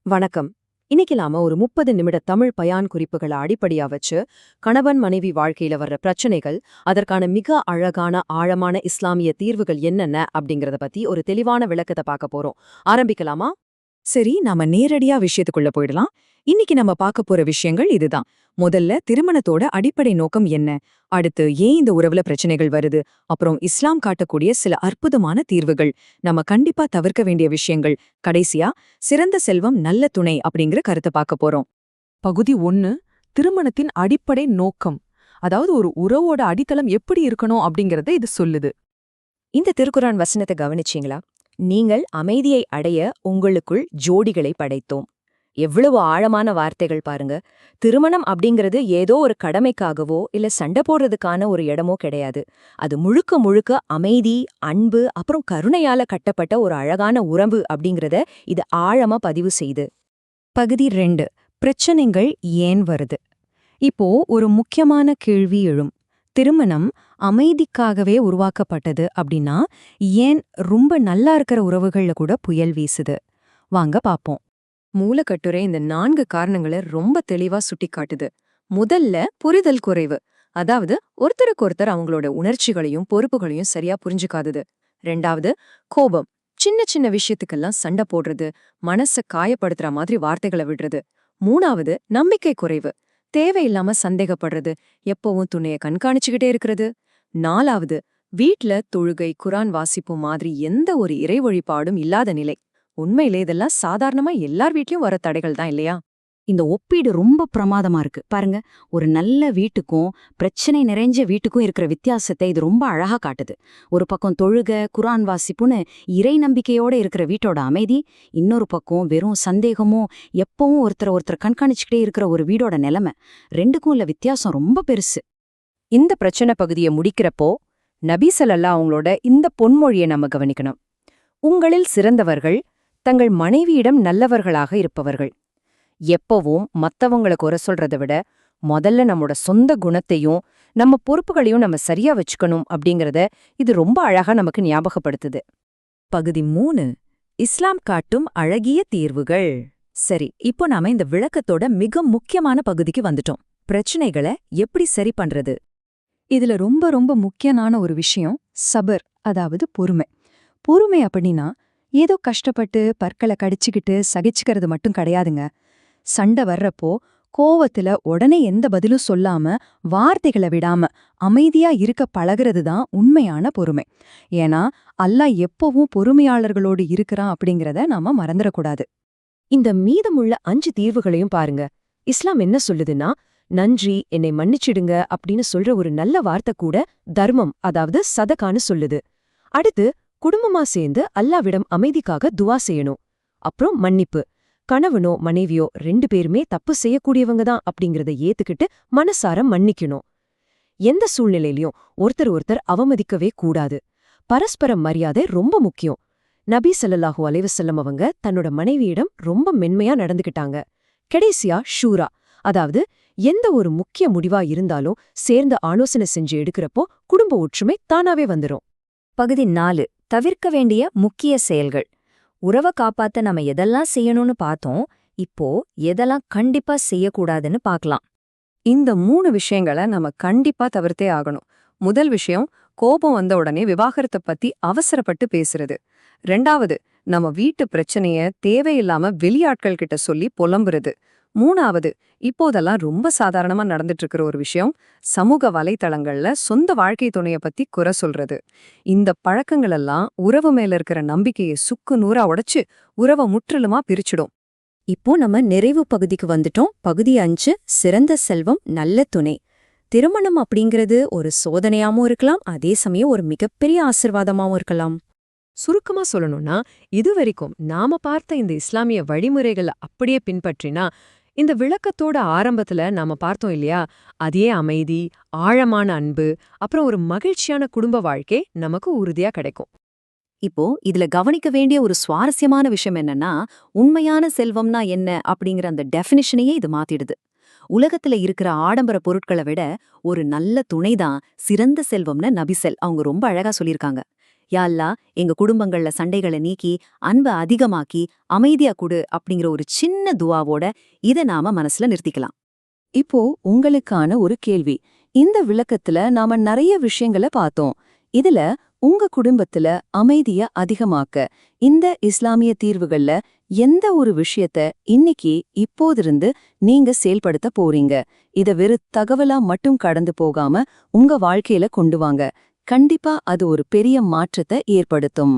வணக்கம். இன்னைக்கு நாம ஒரு 30 நிமிட தமிழ் பயான் குறிப்புகளை அடிப்படையா வச்சு கணவன் மனைவி வாழ்க்கையில வர்ற பிரச்சனைகள், அதற்கான மிக அழகான ஆழமான இஸ்லாமிய தீர்வுகள் என்னென்ன அப்படிங்கறத பத்தி ஒரு தெளிவான விளக்கத்தை பார்க்க போறோம். ஆரம்பிக்கலாமா? சரி, நாம நேரடியா விஷயத்துக்குள்ள போயிடலாம். இன்னைக்கு நம்ம பார்க்க போற விஷயங்கள் இதுதான். முதல்ல திருமணத்தோட அடிப்படை நோக்கம் என்ன? அடுத்து ஏன் இந்த உறவுல பிரச்சனைகள் வருது? அப்புறம் இஸ்லாம் காட்டக்கூடிய சில அற்புதமான தீர்வுகள், நம்ம கண்டிப்பா தவிர்க்க வேண்டிய விஷயங்கள். கடைசியா சிறந்த செல்வம் நல்ல துணை அப்படிங்கிற கருத்தை பார்க்க போறோம். பகுதி 1. திருமணத்தின் அடிப்படை நோக்கம். அதாவது ஒரு உறவோட அடித்தளம் எப்படி இருக்கணும் அப்படிங்கறத இது சொல்லுது. இந்த திருக்குரான் வசனத்தை கவனிச்சீங்களா? நீங்கள் அமைதியை அடைய உங்களுக்குள் ஜோடிகளை படைத்தோம். எவ்வளவு ஆழமான வார்த்தைகள் பாருங்க. திருமணம் அப்படிங்கிறது ஏதோ ஒரு கடமைக்காகவோ இல்ல சண்டை போடுறதுக்கான ஒரு இடமோ கிடையாது. அது முழுக்க முழுக்க அமைதி, அன்பு, அப்புறம் கருணையால கட்டப்பட்ட ஒரு அழகான உறவு அப்படிங்கறத இது ஆழமா பதிவு செய்து. பகுதி 2. பிரச்சனைகள் ஏன் வருது? இப்போ ஒரு முக்கியமான கேள்வி எழும். திருமணம் அமைதிக்காகவே உருவாக்கப்பட்டது அப்படின்னா, ஏன் ரொம்ப நல்லா இருக்கிற உறவுகள்ல கூட புயல் வீசுது? வாங்க பாப்போம். மூலக்கட்டுரை இந்த 4 காரணங்களை ரொம்ப தெளிவா சுட்டிக்காட்டுது. முதல்ல புரிதல் குறைவு. அதாவது ஒருத்தருக்கொருத்தர் அவங்களோட உணர்ச்சிகளையும் பொறுப்புகளையும் சரியா புரிஞ்சுக்காதது. 2வது கோபம். சின்ன சின்ன விஷயத்துக்கெல்லாம் சண்டை போடுறது, மனச காயப்படுத்துற மாதிரி வார்த்தைகளை விடுறது. 3வது நம்பிக்கை குறைவு. தேவையில்லாம சந்தேகப்படுறது, எப்பவும் துணைய கண்காணிச்சுக்கிட்டே இருக்கிறது. 4வது வீட்ல தொழுகை, குரான் வாசிப்பு மாதிரி எந்த ஒரு இறை வழிபாடும் இல்லாத நிலை. உண்மையிலே இதெல்லாம் சாதாரணமா எல்லார் வீட்லயும் வர தடைகள் தான் இல்லையா? இந்த ஒப்பீடு ரொம்ப பிரமாதமா இருக்கு பாருங்க. ஒரு நல்ல வீட்டுக்கும் பிரச்சனை நிறைஞ்ச வீட்டுக்கும் இருக்கிற வித்தியாசத்தை இது ரொம்ப அழகா காட்டுது. ஒரு பக்கம் தொழுக, குரான் வாசிப்புன்னு இறை நம்பிக்கையோட இருக்கிற வீட்டோட அமைதி, இன்னொரு பக்கம் வெறும் சந்தேகமும் எப்பவும் ஒருத்தர் கண்காணிச்சுக்கிட்டே இருக்கிற ஒரு வீடோட நிலைமை. ரெண்டுக்கும் உள்ள வித்தியாசம் ரொம்ப பெருசு. இந்த பிரச்சனை பகுதியை முடிக்கிறப்போ நபி ஸல்லல்லாஹு அவங்களோட இந்த பொன்மொழியை நம்ம கவனிக்கணும். உங்களில் சிறந்தவர்கள் தங்கள் மனைவியிடம் நல்லவர்களாக இருப்பவர்கள். எப்பவும் மத்தவங்களை குறை சொல்றதை விட முதல்ல நம்மோட சொந்த குணத்தையும் நம்ம பொறுப்புகளையும் நம்ம சரியா வச்சுக்கணும் அப்படிங்கறத இது ரொம்ப அழகா நமக்கு ஞாபகப்படுத்துது. பகுதி 3. இஸ்லாம் காட்டும் அழகிய தீர்வுகள். சரி, இப்போ நாம இந்த விளக்கத்தோட மிக முக்கியமான பகுதிக்கு வந்துட்டோம். பிரச்சனைகளை எப்படி சரி பண்றது? இதுல ரொம்ப ரொம்ப முக்கியமான ஒரு விஷயம் சபர், அதாவது பொறுமை. பொறுமை அப்படின்னா ஏதோ கஷ்டப்பட்டு பற்களை கடிச்சுக்கிட்டு சகிச்சுக்கிறது மட்டும் கிடையாதுங்க. சண்டை வர்றப்போ கோவத்துல உடனே எந்த பதிலும் சொல்லாம, வார்த்தைகளை விடாம அமைதியா இருக்க பழகிறது தான் உண்மையான பொறுமை. ஏன்னா அல்லாஹ் எப்பவும் பொறுமையாளர்களோடு இருக்கிறான் அப்படிங்கறத நாம மறந்துடக்கூடாது. இந்த மீதமுள்ள 5 தீர்வுகளையும் பாருங்க. இஸ்லாம் என்ன சொல்லுதுன்னா, நன்றி, என்னை மன்னிச்சிடுங்க அப்படின்னு சொல்ற ஒரு நல்ல வார்த்தை கூட தர்மம், அதாவது சதகான்னு சொல்லுது. அடுத்து குடும்பமா சேர்ந்து அல்லாவிடம் அமைதிக்காக துவா செய்யணும். அப்புறம் மன்னிப்பு. கணவனோ மனைவியோ 2 பேருமே தப்பு செய்யக்கூடியவங்க தான் அப்படிங்கறத ஏத்துக்கிட்டு மனசார மன்னிக்கணும். எந்த சூழ்நிலையிலயும் ஒருத்தர் அவமதிக்கவே கூடாது. பரஸ்பர மரியாதை ரொம்ப முக்கியம். நபி ஸல்லல்லாஹு அலைஹி வஸல்லம் அவங்க தன்னோட மனைவியிடம் ரொம்ப மென்மையா நடந்துக்கிட்டாங்க. கடைசியா ஷூரா, அதாவது எந்த ஒரு முக்கிய முடிவா இருந்தாலும் சேர்ந்து ஆலோசனை செஞ்சு எடுக்கிறப்போ குடும்ப ஒற்றுமை தானாவே வந்துரும். பகுதி 4. தவிர்க்க வேண்டிய முக்கிய செயல்கள். உறவை காப்பாத்த நம்ம எதெல்லாம் செய்யணும்னு பார்த்தோம். இப்போ எதெல்லாம் கண்டிப்பா செய்யக்கூடாதுன்னு பார்க்கலாம். இந்த 3 விஷயங்களை நம்ம கண்டிப்பா தவிர்த்தே ஆகணும். முதல் விஷயம், கோபம் வந்த உடனே விவாகரத்தை பத்தி அவசரப்பட்டு பேசுறது. 2வது, நம்ம வீட்டு பிரச்சனைய தேவையில்லாம வெளியாட்கள் கிட்ட சொல்லி புலம்புறது. 3வது, இப்போதெல்லாம் ரொம்ப சாதாரணமா நடந்துட்டு இருக்கிற ஒரு விஷயம், சமூக வலைத்தளங்கள்ல சொந்த வாழ்க்கை துணைய பத்தி குறை சொல்றது. இந்த பழக்கங்கள் எல்லாம் உறவு மேல இருக்கிற நம்பிக்கையை சுக்கு நூறா உடைச்சு உறவை முற்றிலுமா பிரிச்சிடும். இப்போ நம்ம நிறைவு பகுதிக்கு வந்துட்டோம். பகுதி 5. சிறந்த செல்வம் நல்ல துணை. திருமணம் அப்படிங்கிறது ஒரு சோதனையாவும் இருக்கலாம், அதே சமயம் ஒரு மிகப்பெரிய ஆசிர்வாதமாவும் இருக்கலாம். சுருக்கமா சொல்லணும்னா, இதுவரைக்கும் நாம பார்த்த இந்த இஸ்லாமிய வழிமுறைகளை அப்படியே பின்பற்றினா, இந்த விளக்கத்தோட ஆரம்பத்துல நாம பார்த்தோம் இல்லையா, அதே அமைதி, ஆழமான அன்பு, அப்புறம் ஒரு மகிழ்ச்சியான குடும்ப வாழ்க்கை நமக்கு உறுதியா கிடைக்கும். இப்போ இதுல கவனிக்க வேண்டிய ஒரு சுவாரஸ்யமான விஷயம் என்னன்னா, உண்மையான செல்வம்னா என்ன அப்படிங்கிற அந்த டெஃபினிஷனையே இது மாத்திடுது. உலகத்துல இருக்கிற ஆடம்பர பொருட்களை விட ஒரு நல்ல துணைதான் சிறந்த செல்வம்னு நபிசெல் அவங்க ரொம்ப அழகா சொல்லியிருக்காங்க. யா அல்லாஹ், எங்க குடும்பங்கள்ல சண்டைகளை நீக்கி அன்பை அதிகமாக்கி அமைதியா குடு அப்படிங்கிற ஒரு சின்ன துவாவோட இதை நாம மனசுல நிறுத்திக்கலாம். இப்போ உங்களுக்கான ஒரு கேள்வி. இந்த விளக்கத்துல நாம நிறைய விஷயங்களை பார்த்தோம். இதுல உங்க குடும்பத்துல அமைதிய அதிகமாக்க இந்த இஸ்லாமிய தீர்வுகள்ல எந்த ஒரு விஷயத்த இன்னைக்கு இப்போதிருந்து நீங்க செயல்படுத்த போறீங்க? இத வெறும் தகவலா மட்டும் கடந்து போகாம உங்க வாழ்க்கையில கொண்டு வாங்க. கண்டிப்பா அது ஒரு பெரிய மாற்றத்தை ஏற்படுத்தும்.